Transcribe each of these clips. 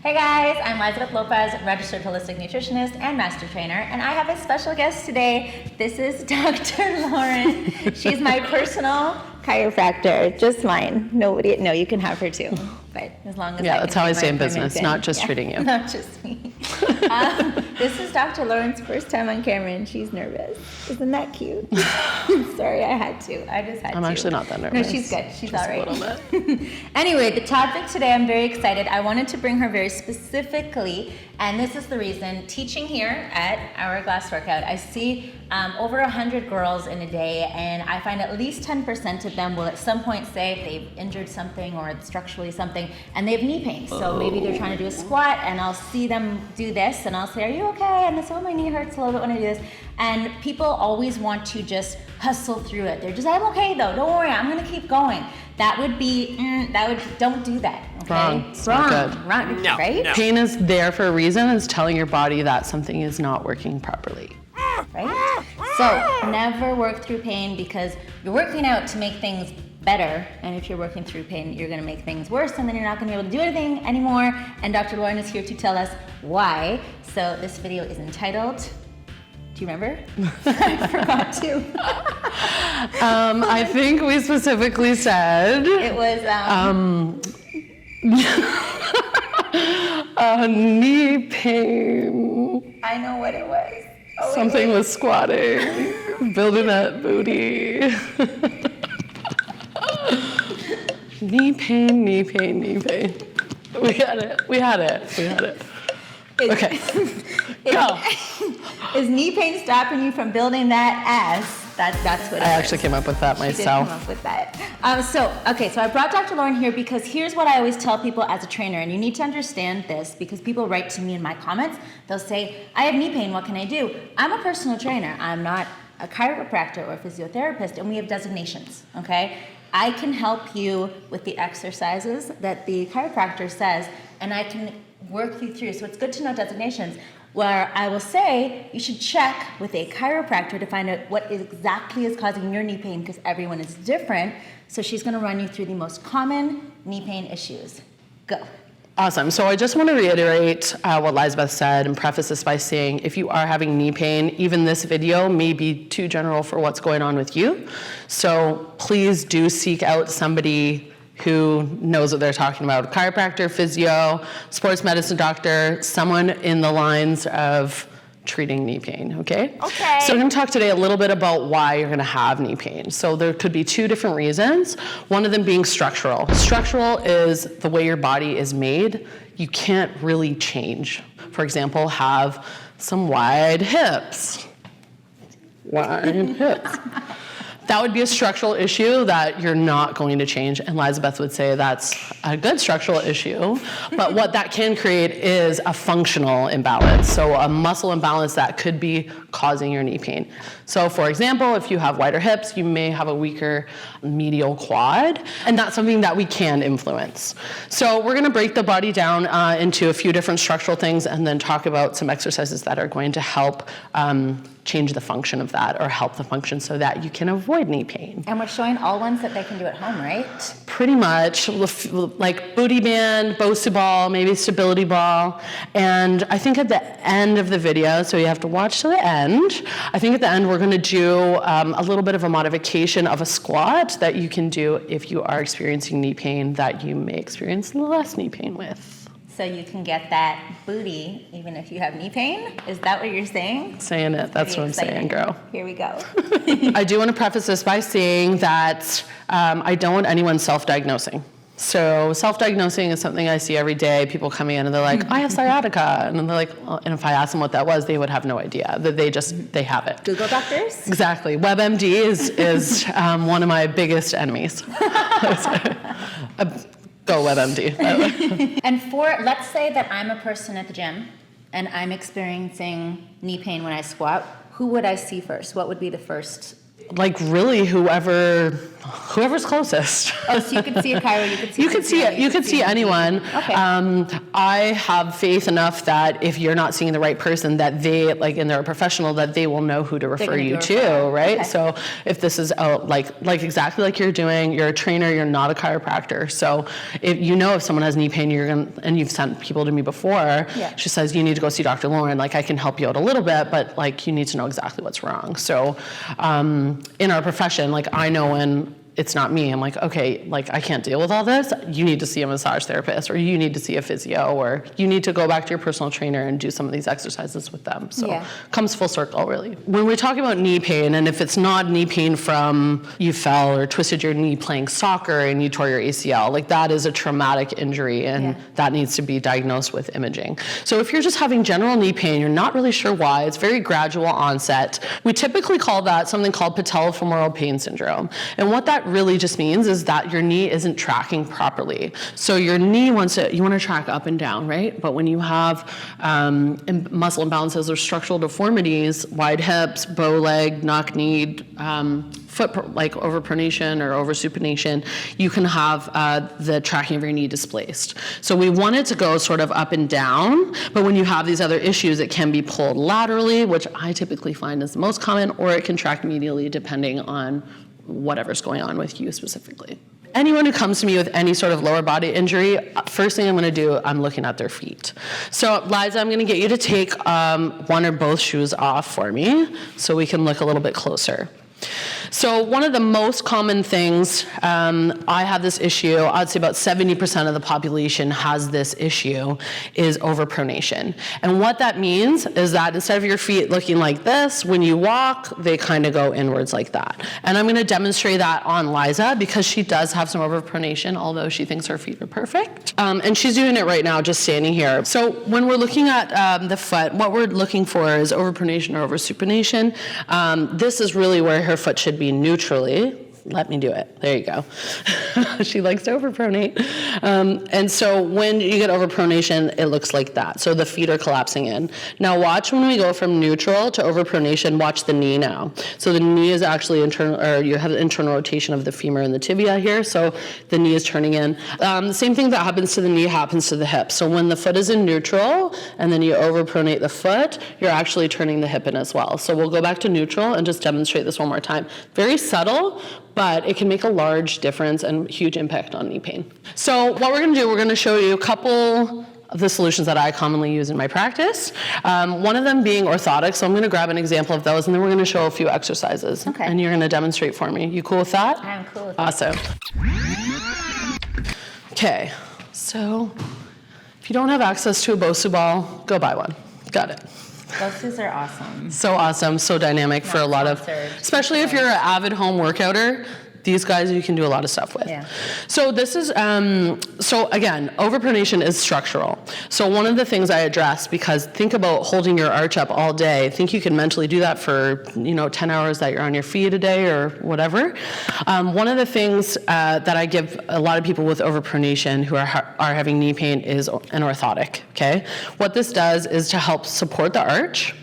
Hey guys, I'm LYZABETH LOPEZ, registered holistic nutritionist and master trainer, and I have a special guest today. This is Dr. Lauren. She's my personal chiropractor, just mine. No, you can have her too, but as long as that's how I say in business, not just treating you. Not just me. This is Dr. Lauren's first time on camera, and she's nervous. Isn't that cute? Sorry, I had to. I just had to. I'm actually not that nervous. No, she's good. She's all right. A little bit. Anyway, the topic today, I'm very excited. I wanted to bring her very specifically, and this is the reason. Teaching here at Hourglass Workout, I see over 100 girls in a day, and I find at least 10% of them will at some point say they've injured something or structurally something, and they have knee pain. So maybe they're trying to do a squat, and I'll see them do this, and I'll say, "Are you okay?" And they say, "Oh, my knee hurts a little bit when I do this." And people always want to just hustle through it. They're just, "I'm okay though. Don't worry. I'm gonna keep going." That would be, don't do that. Okay? Wrong. It's not good. Wrong. No, Right? no. Pain is there for a reason. It's telling your body that something is not working properly. Right? So never work through pain, because you're working out to make things better, and if you're working through pain, you're going to make things worse, and then you're not going to be able to do anything anymore. And Dr. Lauren is here to tell us why. So this video is entitled, do you remember? I forgot to. I think we specifically said It was knee pain. I know what it was. Oh, Something with squatting, building that booty. Knee pain, knee pain, knee pain. We had it. Okay, go. Is knee pain stopping you from building that ass? That's what it I is. actually came up with that She did myself. come up with that. So I brought Dr. Lauren here because here's what I always tell people as a trainer, and you need to understand this because people write to me in my comments. They'll say, "I have knee pain, what can I do?" I'm a personal trainer. I'm not a chiropractor or a physiotherapist, and we have designations, okay? I can help you with the exercises that the chiropractor says, and I can work you through. So it's good to know designations, where I will say you should check with a chiropractor to find out what exactly is causing your knee pain, because everyone is different. So she's going to run you through the most common knee pain issues. Go. Awesome. So I just want to reiterate what LYZABETH said and preface this by saying if you are having knee pain, even this video may be too general for what's going on with you. So please do seek out somebody who knows what they're talking about. Chiropractor, physio, sports medicine doctor, someone in the lines of treating knee pain, okay? Okay. So I'm going to talk today a little bit about why you're going to have knee pain. So there could be two different reasons, one of them being structural. Structural is the way your body is made. You can't really change. For example, have some wide hips. Wide hips. That would be a structural issue that you're not going to change, and LYZABETH would say that's a good structural issue, but what that can create is a functional imbalance, so a muscle imbalance that could be causing your knee pain. So for example, if you have wider hips, you may have a weaker medial quad, and that's something that we can influence. So we're gonna break the body down into a few different structural things and then talk about some exercises that are going to help change the function of that or help the function so that you can avoid knee pain. And we're showing all ones that they can do at home, right? Pretty much, like booty band, Bosu ball, maybe stability ball. And I think at the end of the video, so you have to watch to the end, I think at the end we're gonna do a little bit of a modification of a squat that you can do if you are experiencing knee pain that you may experience less knee pain with. So you can get that booty even if you have knee pain? Is that what you're saying? Saying it, that's what I'm saying, girl. Here we go. I do want to preface this by saying that I don't want anyone self-diagnosing. So self-diagnosing is something I see every day. People coming in and they're like, "I have sciatica," and then they're like, well, and if I ask them what that was, they would have no idea. That they have it. Google doctors? Exactly. WebMD is one of my biggest enemies. Go WebMD. And let's say that I'm a person at the gym and I'm experiencing knee pain when I squat, who would I see first? What would be the first like really whoever's closest. Oh, so you could see a chiro, you could see you could see anyone. Okay. I have faith enough that if you're not seeing the right person, that they, like, and they're a professional, that they will know who to refer you to, right? Okay. So if this is like exactly like you're doing, you're a trainer, you're not a chiropractor. So if someone has knee pain, and you've sent people to me before, she says, you need to go see Dr. Lauren. Like, I can help you out a little bit, but like, you need to know exactly what's wrong. So in our profession, like, I know when it's not me, I'm like, okay, like, I can't deal with all this. You need to see a massage therapist, or you need to see a physio, or you need to go back to your personal trainer and do some of these exercises with them. So it comes full circle, really. When we're talking about knee pain, and if it's not knee pain from you fell or twisted your knee playing soccer and you tore your ACL, like, that is a traumatic injury, and that needs to be diagnosed with imaging. So if you're just having general knee pain, you're not really sure why, it's very gradual onset, we typically call that something called patellofemoral pain syndrome. And what that really just means is that your knee isn't tracking properly. So your knee you want to track up and down, right? But when you have muscle imbalances or structural deformities, wide hips, bow leg, knock knee, foot, like overpronation or oversupination, you can have the tracking of your knee displaced. So we want it to go sort of up and down, but when you have these other issues, it can be pulled laterally, which I typically find is the most common, or it can track medially depending on whatever's going on with you specifically. Anyone who comes to me with any sort of lower body injury, first thing I'm going to do, I'm looking at their feet. So Liza, I'm going to get you to take one or both shoes off for me so we can look a little bit closer. So one of the most common things, I have this issue, I'd say about 70% of the population has this issue, is overpronation. And what that means is that instead of your feet looking like this, when you walk, they kind of go inwards like that. And I'm going to demonstrate that on Liza because she does have some overpronation, although she thinks her feet are perfect. And she's doing it right now, just standing here. So when we're looking at the foot, what we're looking for is overpronation or oversupination. This is really where her foot should be neutrally. Let me do it. There you go. She likes to overpronate. And so when you get overpronation, it looks like that. So the feet are collapsing in. Now watch when we go from neutral to overpronation, watch the knee now. So the knee is actually internal, or you have the internal rotation of the femur and the tibia here. So the knee is turning in. The same thing that happens to the knee happens to the hip. So when the foot is in neutral and then you overpronate the foot, you're actually turning the hip in as well. So we'll go back to neutral and just demonstrate this one more time. Very subtle, but it can make a large difference and huge impact on knee pain. So what we're going to do, we're going to show you a couple of the solutions that I commonly use in my practice. One of them being orthotics, so I'm going to grab an example of those, and then we're going to show a few exercises. Okay. And you're going to demonstrate for me. You cool with that? I'm cool with that. Awesome. Okay, so if you don't have access to a Bosu ball, go buy one. Got it. Bosus are awesome. So awesome, so dynamic for a lot of, especially if you're an avid home workouter, these guys you can do a lot of stuff with. Yeah. So this is, so again, overpronation is structural. So one of the things I address, because think about holding your arch up all day, think you can mentally do that for 10 hours that you're on your feet a day or whatever. One of the things that I give a lot of people with overpronation who are having knee pain is an orthotic, okay? What this does is to help support the arch,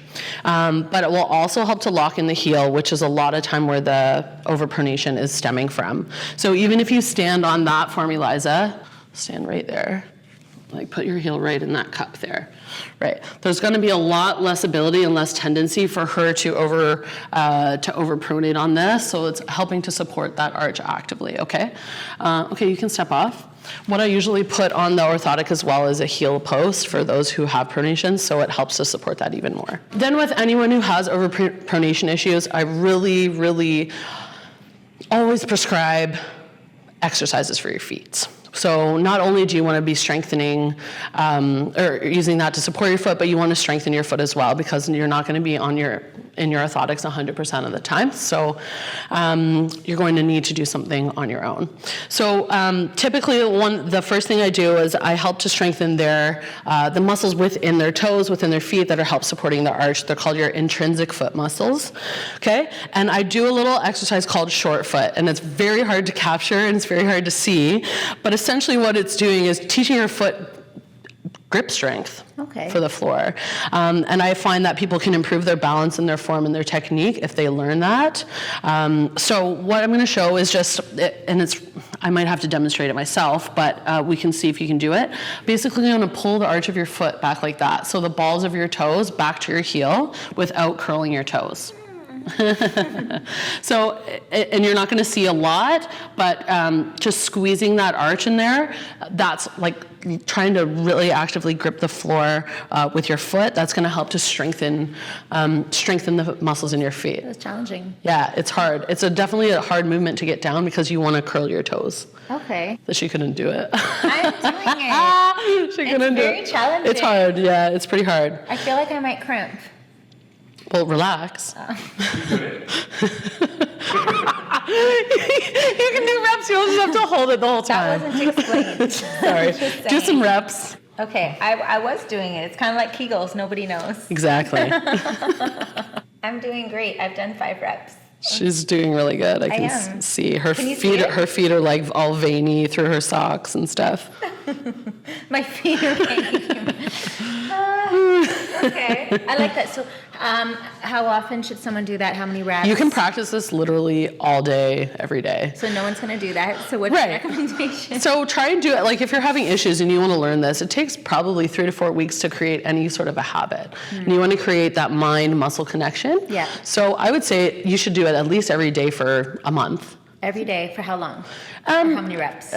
but it will also help to lock in the heel, which is a lot of time where the overpronation is stemming from. So even if you stand on that for me, Liza, stand right there, like put your heel right in that cup there, right? There's going to be a lot less ability and less tendency for her to overpronate on this, so it's helping to support that arch actively, okay? Okay, you can step off. What I usually put on the orthotic as well is a heel post for those who have pronation, so it helps to support that even more. Then with anyone who has overpronation issues, I really always prescribe exercises for your feet. So not only do you want to be strengthening or using that to support your foot, but you want to strengthen your foot as well, because you're not going to be in your orthotics 100% of the time. So you're going to need to do something on your own. So typically the first thing I do is I help to strengthen the muscles within their toes, within their feet that are help supporting the arch. They're called your intrinsic foot muscles, okay? And I do a little exercise called short foot, and it's very hard to capture and it's very hard to see, but essentially what it's doing is teaching your foot grip strength Okay. for the floor. And I find that people can improve their balance and their form and their technique if they learn that. So what I'm going to show is just, and I might have to demonstrate it myself, but we can see if you can do it. Basically, you're going to pull the arch of your foot back like that. So the balls of your toes back to your heel without curling your toes. So, and you're not going to see a lot, but just squeezing that arch in there, that's like trying to really actively grip the floor with your foot. That's going to help to strengthen the muscles in your feet. That's challenging. Yeah, it's hard. It's definitely a hard movement to get down because you want to curl your toes. Okay. But she couldn't do it. I'm doing it. She couldn't do it. It's very challenging. It's hard. Yeah, it's pretty hard. I feel like I might cramp. Well, relax. You do it. You can do reps. You don't just have to hold it the whole time. That wasn't explained. Sorry. Just Do saying. some reps. Okay, I was doing it. It's kind of like Kegels. Nobody knows. Exactly. I'm doing great. I've done 5 reps. She's doing really good. I can am. see her Can you feet. see it? Her feet are like all veiny through her socks and stuff. My feet are aching. Okay, I like that. So, how often should someone do that? How many reps? You can practice this literally all day, every day. So no one's going to do that. So what's your Right. recommendation? So try and do it. Like if you're having issues and you want to learn this, it takes probably 3 to 4 weeks to create any sort of a habit. And you want to create that mind-muscle connection. Yeah. So I would say you should do it at least every day for a month. Every day for how long? Or how many reps?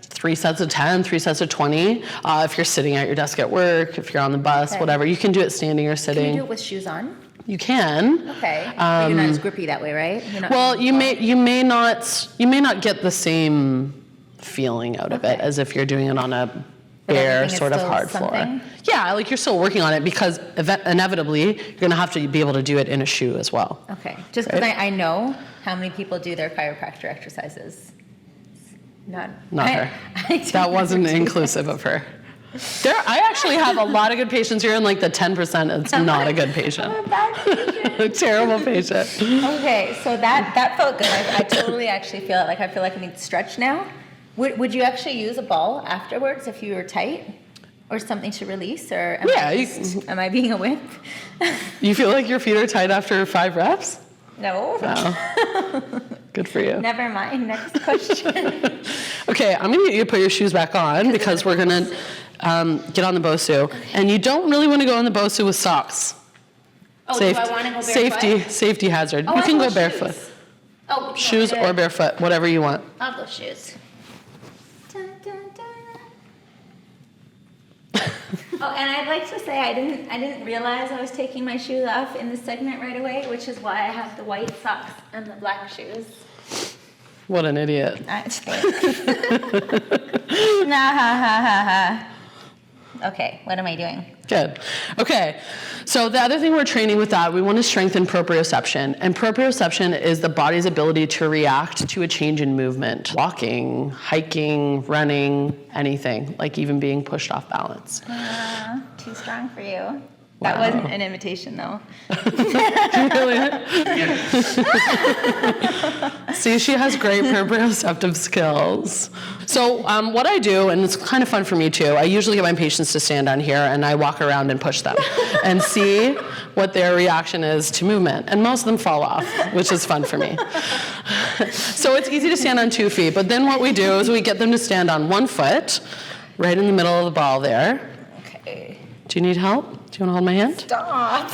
3 sets of 10, 3 sets of 20. If you're sitting at your desk at work, if you're on the bus, Okay. whatever, you can do it standing or Can sitting. you do it with shoes on? You can. Okay. But you're not as grippy that way, right? You're not Well, you may not get the same feeling out of it Okay. as if you're doing it on a But bare everything is sort of still hard something? floor. Yeah, like you're still working on it because inevitably you're going to have to be able to do it in a shoe as well. Okay. Just because Right. I know how many people do their chiropractor exercises. Not Her. I That wasn't inclusive of her. I actually have a lot of good patients. You're in like the 10%. It's not a good patient. I'm a bad patient. A terrible patient. Okay, so that felt good. I totally actually feel it. Like I feel like I need to stretch now. Would you actually use a ball afterwards if you were tight, or something to release, or am I being a wimp? You feel like your feet are tight after 5 reps? No. Oh. Good for you. Never mind. Next question. Okay, I'm going to get you to put your shoes back on because we're going to get on the Bosu. And you don't really want to go on the Bosu with socks. Oh, do I want to go barefoot? Safety hazard. Oh, You can I'll go barefoot. shoes. Oh, Shoes or barefoot, whatever you want. I'll go shoes. Dun, dun, dun. Oh, and I'd like to say I didn't realize I was taking my shoes off in this segment right away, which is why I have the white socks and the black shoes. What an idiot. Nah, ha, ha, ha, ha. Okay, what am I doing? Good. Okay, so the other thing we're training with that, we want to strengthen proprioception. And proprioception is the body's ability to react to a change in movement. Walking, hiking, running, anything, like even being pushed off balance. Too strong for you. That Wow. wasn't an imitation, though. See, she has great proprioceptive skills. So what I do, and it's kind of fun for me too, I usually get my patients to stand on here and I walk around and push them and see what their reaction is to movement. And most of them fall off, which is fun for me. So it's easy to stand on 2 feet, but then what we do is we get them to stand on 1 foot, right in the middle of the ball there. Okay. Do you need help? Do you want to hold my hand? Stop.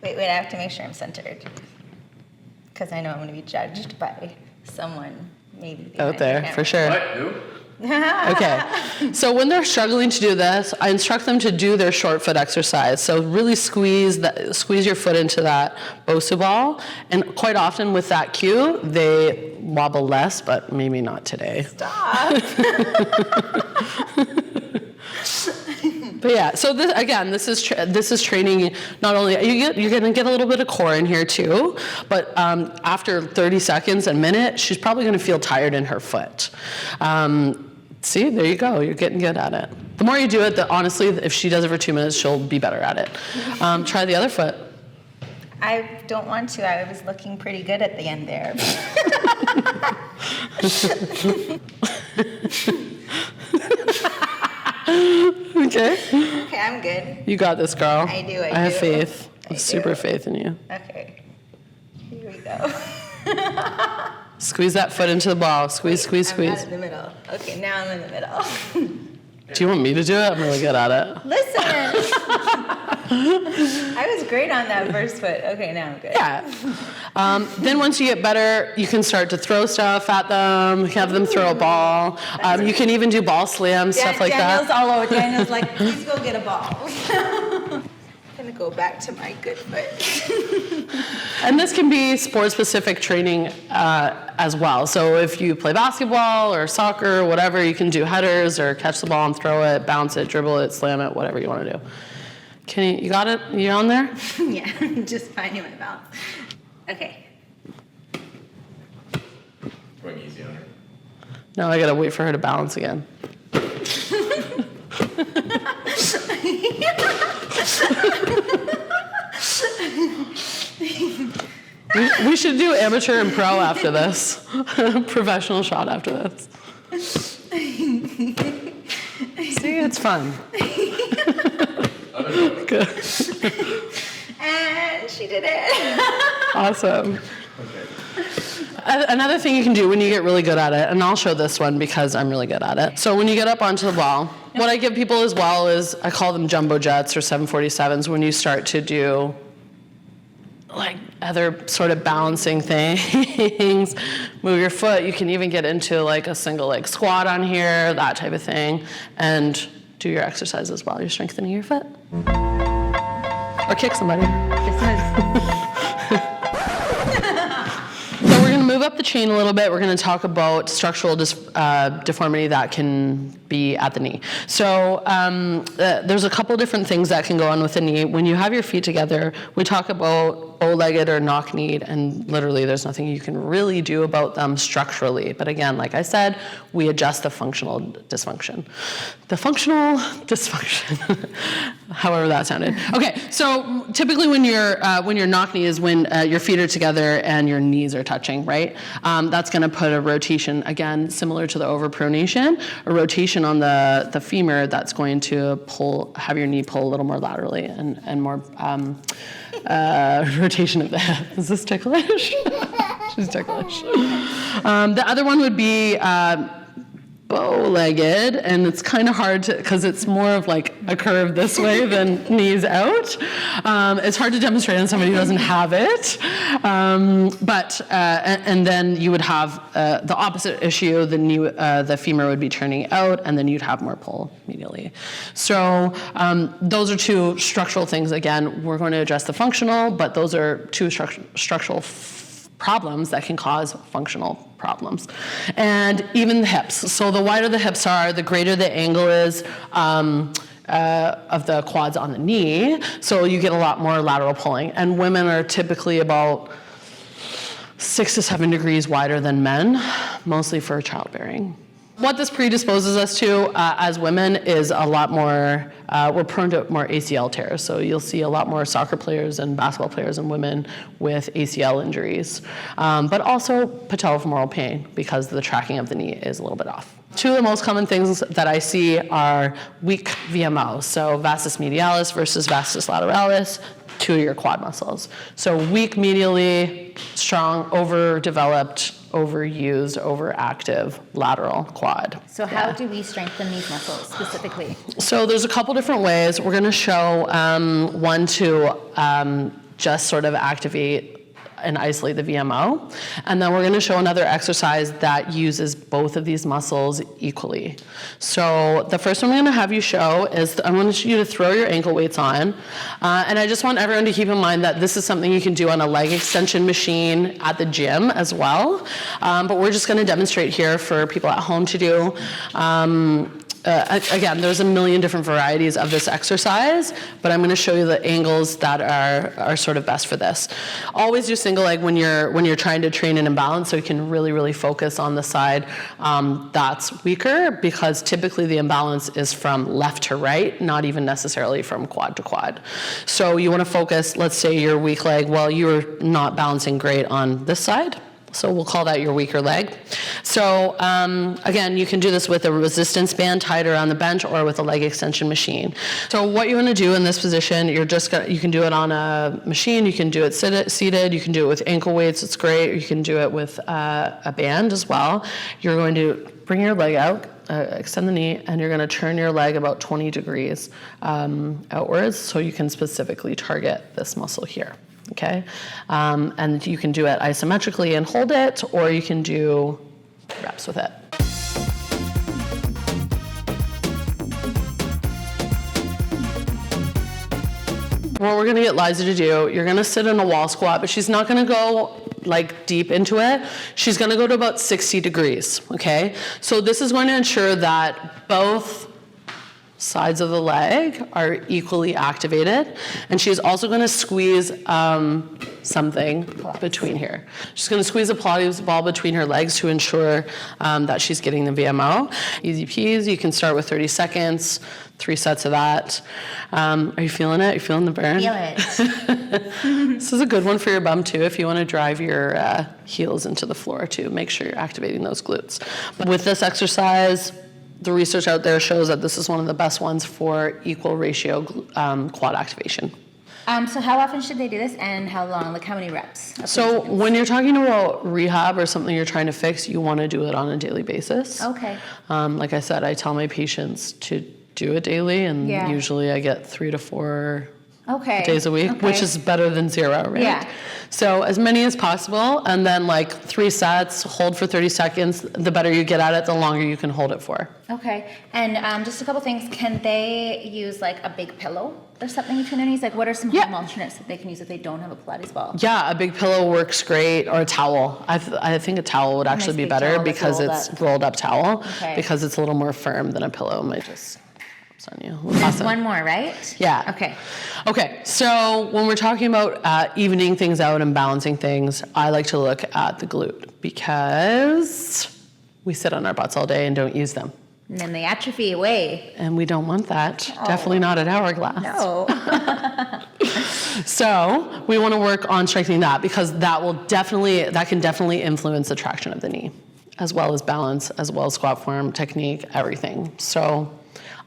Wait, I have to make sure I'm centered. Because I know I'm going to be judged by someone maybe behind Out the there, camera. for sure. What? Who? Okay, so when they're struggling to do this, I instruct them to do their short foot exercise. So really squeeze your foot into that Bosu ball, and quite often with that cue, they wobble less, but maybe not today. Stop. But yeah, so this is training. Not only you're going to get a little bit of core in here too, but after 30 seconds, a minute, she's probably going to feel tired in her foot. See, there you go. You're getting good at it. The more you do it, honestly, if she does it for 2 minutes, she'll be better at it. Try the other foot. I don't want to. I was looking pretty good at the end there. Okay. Okay, I'm good. You got this, girl. I do. I have faith. I have super faith in you. Okay. Here we go. Squeeze that foot into the ball. Squeeze, squeeze, I'm squeeze. not in the middle. Okay, now I'm in the middle. Do you want me to do it? I'm really good at it. Listen. I was great on that first foot. Okay, now I'm good. Yeah. Then once you get better, you can start to throw stuff at them, have them throw a ball. You can even do ball slams, stuff like Daniel's that. all over. Daniel's like, please go get a ball. I'm going to go back to my good foot. And this can be sport-specific training as well. So if you play basketball or soccer or whatever, you can do headers or catch the ball and throw it, bounce it, dribble it, slam it, whatever you want to do. You got it? You on there? Yeah, just finding my balance. Okay. Going easy on her. No, I gotta wait for her to balance again. we should do amateur and pro after this. Professional shot after this. See, it's fun. Good. And she did it. Awesome. Another thing you can do when you get really good at it, and I'll show this one because I'm really good at it. So when you get up onto the ball, what I give people as well is, I call them jumbo jets or 747s, when you start to do like other sort of balancing things, move your foot. You can even get into like a single leg squat on here, that type of thing, and do your exercises while you're strengthening your foot. Or kick somebody. So we're going to move up the chain a little bit. We're going to talk about structural deformity that can be at the knee. So there's a couple different things that can go on with the knee. When you have your feet together, we talk about bow-legged or knock-kneed, and literally there's nothing you can really do about them structurally. But again, like I said, we adjust the functional dysfunction. The functional dysfunction, however that sounded. Okay, so typically when you're knock-knee is when your feet are together and your knees are touching, right? That's gonna put a rotation, again, similar to the over-pronation, a rotation on the femur that's going to have your knee pull a little more laterally and more rotation of the hip. Is this ticklish? She's ticklish. The other one would be bow-legged, and it's kind of hard to, because it's more of like a curve this way than knees out. It's hard to demonstrate on somebody who doesn't have it. And then you would have the opposite issue. The femur would be turning out, and then you'd have more pull immediately. So those are two structural things. Again, we're going to address the functional, but those are two structural problems that can cause functional problems. And even the hips. So the wider the hips are, the greater the angle is of the quads on the knee. So you get a lot more lateral pulling. And women are typically about 6 to 7 degrees wider than men, mostly for childbearing. What this predisposes us to as women is a lot more, we're prone to more ACL tears. So you'll see a lot more soccer players and basketball players and women with ACL injuries, but also patellofemoral pain because the tracking of the knee is a little bit off. Two of the most common things that I see are weak VMO, so vastus medialis versus vastus lateralis, two of your quad muscles. So weak medially, strong, overdeveloped, overused, overactive lateral quad. So how do we strengthen these muscles specifically? So there's a couple different ways. We're going to show one to just sort of activate and isolate the VMO. And then we're going to show another exercise that uses both of these muscles equally. So the first one I'm going to have you show is I want you to throw your ankle weights on. And I just want everyone to keep in mind that this is something you can do on a leg extension machine at the gym as well. But we're just going to demonstrate here for people at home to do. Again, there's a million different varieties of this exercise, but I'm going to show you the angles that are sort of best for this. Always do single leg when you're trying to train an imbalance, so you can really, really focus on the side that's weaker, because typically the imbalance is from left to right, not even necessarily from quad to quad. So you want to focus, let's say your weak leg, well, you're not balancing great on this side. So we'll call that your weaker leg. So again, you can do this with a resistance band tied around the bench or with a leg extension machine. So what you want to do in this position, you can do it on a machine, you can do it seated, you can do it with ankle weights, it's great. You can do it with a band as well. You're going to bring your leg out, extend the knee, and you're going to turn your leg about 20 degrees outwards so you can specifically target this muscle here. Okay, and you can do it isometrically and hold it, or you can do reps with it. What we're gonna get Liza to do, you're gonna sit in a wall squat, but she's not gonna go like deep into it. She's gonna go to about 60 degrees, okay? So this is going to ensure that both sides of the leg are equally activated, and she's also going to squeeze something between here. She's going to squeeze a Pilates ball between her legs to ensure that she's getting the VMO. Easy peasy. You can start with 30 seconds, 3 sets of that. Are you feeling it? Are you feeling the burn? Feel it. This is a good one for your bum too if you want to drive your heels into the floor too. Make sure you're activating those glutes. But with this exercise, the research out there shows that this is one of the best ones for equal ratio quad activation. So how often should they do this, and how long? Like how many reps? So when you're talking about rehab or something you're trying to fix, you want to do it on a daily basis. Okay. Like I said, I tell my patients to do it daily, and Yeah. usually I get 3 to 4 Okay. days a week, Okay. which is better than 0, right? Yeah. So as many as possible, and then like 3 sets, hold for 30 seconds. The better you get at it, the longer you can hold it for. Okay. And just a couple things. Can they use like a big pillow or something between their knees? Like what are some home alternates that they can use if they don't have a Pilates ball? Yeah, a big pillow works great, or a towel. I think a towel would actually be big better towel that's because rolled it's up. rolled up towel, Okay. because it's a little more firm than a pillow. Might just collapse on you. There's one more, right? Yeah. Okay. Okay, so when we're talking about evening things out and balancing things, I like to look at the glute because we sit on our butts all day and don't use them. And then they atrophy away. And we don't want that. Definitely not at Hourglass. No. So we want to work on strengthening that because that can definitely influence the traction of the knee, as well as balance, as well as squat form, technique, everything. So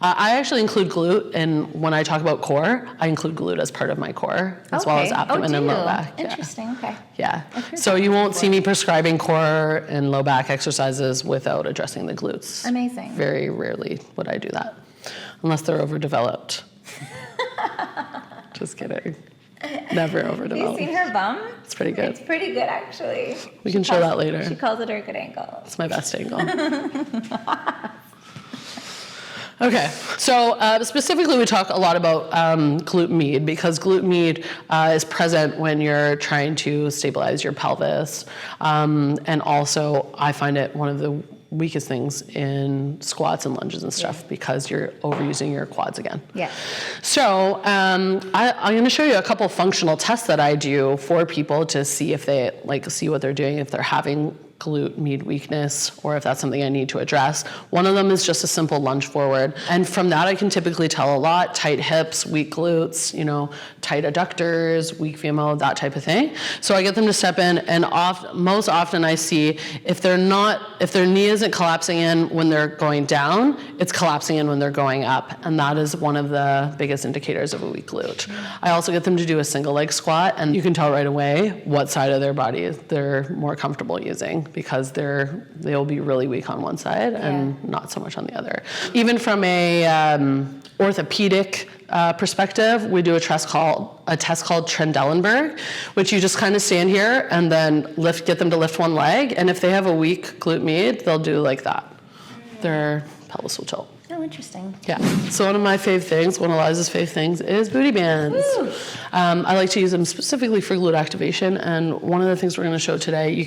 I actually include glute, and when I talk about core, I include glute as part of my core, as well as abdomen and low back. Interesting. Okay. Yeah. So you won't see me prescribing core and low back exercises without addressing the glutes. Amazing. Very rarely would I do that, unless they're overdeveloped. Just kidding. Never Have you overdeveloped. seen her bum? It's pretty good. It's pretty good, actually. We can show that later. She calls it her good ankle. It's my best angle. Okay, so specifically we talk a lot about glute med because glute med is present when you're trying to stabilize your pelvis. And also I find it one of the weakest things in squats and lunges and stuff because you're overusing your quads again. Yeah. So I'm going to show you a couple functional tests that I do for people to see if they see what they're doing, if they're having glute med weakness, or if that's something I need to address. One of them is just a simple lunge forward. And from that, I can typically tell a lot: tight hips, weak glutes, tight adductors, weak VMO, that type of thing. So I get them to step in, and most often I see if their knee isn't collapsing in when they're going down, it's collapsing in when they're going up. And that is one of the biggest indicators of a weak glute. I also get them to do a single leg squat, and you can tell right away what side of their body they're more comfortable using, because they'll be really weak on one side and not so much on the other. Even from a orthopedic perspective, we do a test called Trendelenburg, which you just kind of stand here and then get them to lift one leg, and if they have a weak glute med, they'll do like that. Their pelvis will tilt. Oh, interesting. Yeah. So one of my fave things, one of Liza's fave things, is booty bands. I like to use them specifically for glute activation, and one of the things we're going to show today,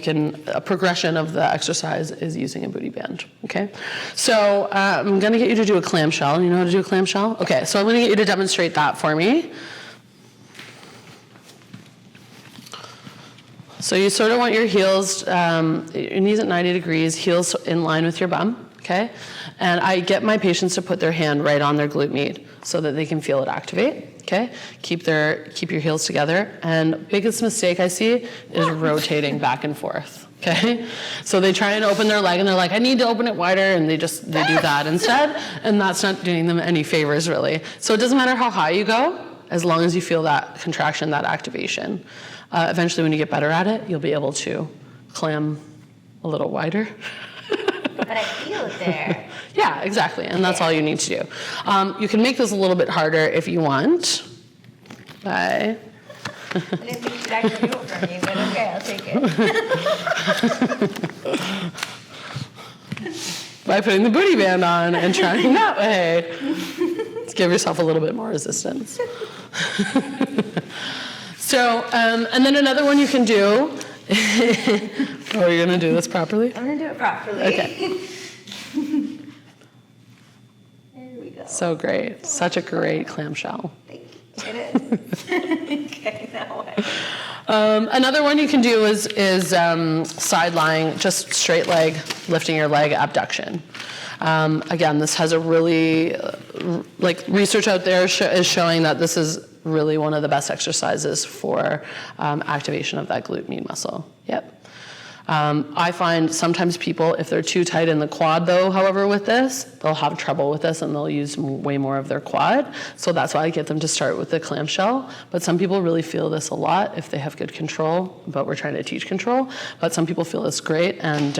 a progression of the exercise is using a booty band. Okay. So I'm going to get you to do a clamshell. You know how to do a clamshell? Okay. So I'm going to get you to demonstrate that for me. So you sort of want your heels, your knees at 90 degrees, heels in line with your bum. Okay, and I get my patients to put their hand right on their glute med so that they can feel it activate. Okay, keep your heels together. And biggest mistake I see is rotating back and forth. Okay, so they try and open their leg and they're like, I need to open it wider, and they do that instead, and that's not doing them any favors really. So it doesn't matter how high you go, as long as you feel that contraction, that activation. Eventually when you get better at it, you'll be able to clam a little wider. But I feel it there. Yeah, exactly, and that's all you need to do. You can make this a little bit harder if you want. Bye. I didn't think you'd actually do it for me, but okay, I'll take it. By putting the booty band on and trying that way. Let's give yourself a little bit more resistance. So, and then another one you can do. Oh, are you going to do this properly? I'm going to do it properly. Okay. There we go. So great. Such a great clamshell. Thank you. It is. Okay, now what? Another one you can do is side lying, just straight leg, lifting your leg, abduction. Again, this has a really, research out there is showing that this is really one of the best exercises for activation of that glute med muscle. Yep. I find sometimes people, if they're too tight in the quad though, however, with this, they'll have trouble with this and they'll use way more of their quad. So that's why I get them to start with the clamshell. But some people really feel this a lot if they have good control, but we're trying to teach control. But some people feel this great, and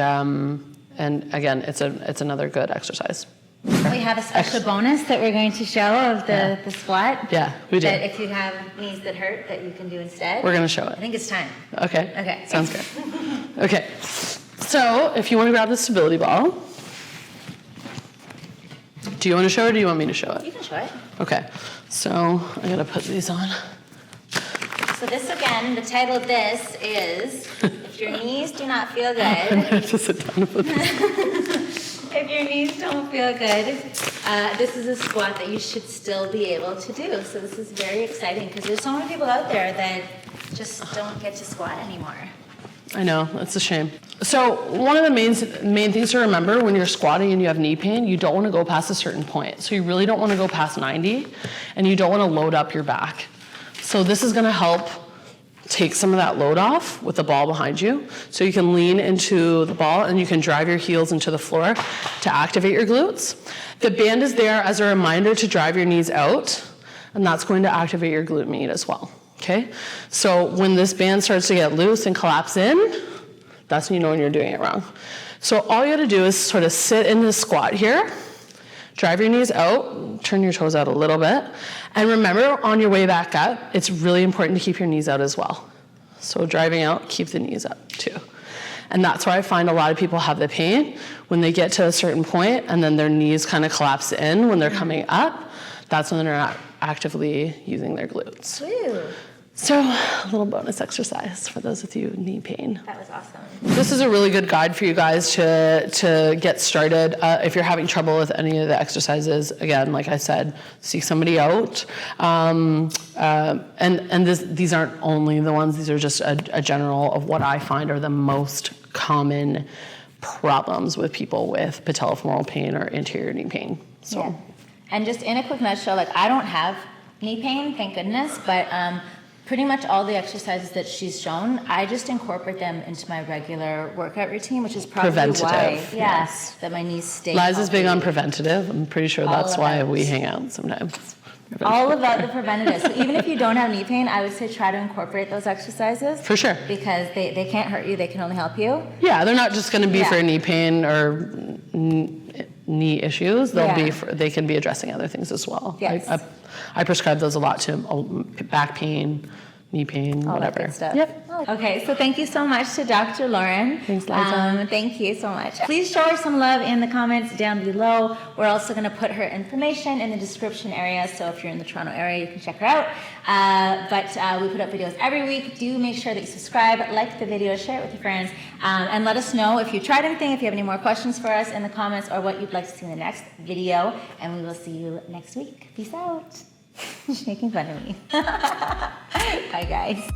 again, it's another good exercise. We have a special bonus that we're going to show of the squat. Yeah, we do. That if you have knees that hurt, that you can do instead. We're going to show it. I think it's time. Okay. Okay. Sounds good. Okay. So if you want to grab the stability ball, do you want to show it or do you want me to show it? You can show it. Okay. So I'm going to put these on. So this again, the title of this is, if your knees do not feel good. Just sit down and put this. If your knees don't feel good, this is a squat that you should still be able to do. So this is very exciting because there's so many people out there that just don't get to squat anymore. I know, it's a shame. So one of the main things to remember when you're squatting and you have knee pain, you don't want to go past a certain point. So you really don't want to go past 90, and you don't want to load up your back. So this is going to help take some of that load off with the ball behind you. So you can lean into the ball and you can drive your heels into the floor to activate your glutes. The band is there as a reminder to drive your knees out, and that's going to activate your glute med as well. Okay? So when this band starts to get loose and collapse in, that's when you know when you're doing it wrong. So all you gotta do is sort of sit in this squat here, drive your knees out, turn your toes out a little bit, and remember on your way back up, it's really important to keep your knees out as well. So driving out, keep the knees up too. And that's where I find a lot of people have the pain when they get to a certain point and then their knees kind of collapse in when they're coming up. That's when they're not actively using their glutes. Woo. So a little bonus exercise for those with you with knee pain. That was awesome. This is a really good guide for you guys to get started. If you're having trouble with any of the exercises, again, like I said, seek somebody out. These aren't only the ones, these are just a general of what I find are the most common problems with people with patellofemoral pain or anterior knee pain. So. Yeah. And just in a quick nutshell, like I don't have knee pain, thank goodness, but pretty much all the exercises that she's shown, I just incorporate them into my regular workout routine, which is probably why, yes, that my knees stay Liza's big on preventative. I'm pretty sure that's why we hang out sometimes. All about the preventative. So even if you don't have knee pain, I would say try to incorporate those exercises. For sure. Because they can't hurt you, they can only help you. Yeah, they're not just going to be for knee pain or knee issues. They can be addressing other things as well. Yes. I prescribe those a lot to back pain, knee pain, all whatever. That good stuff. Yep. Okay, so thank you so much to Dr. Lauren. Thanks, Liza. Thank you so much. Please show her some love in the comments down below. We're also going to put her information in the description area, so if you're in the Toronto area, you can check her out. We put up videos every week. Do make sure that you subscribe, like the video, share it with your friends, and let us know if you tried anything, if you have any more questions for us in the comments, or what you'd like to see in the next video, and we will see you next week. Peace out. She's making fun of me. Bye, guys.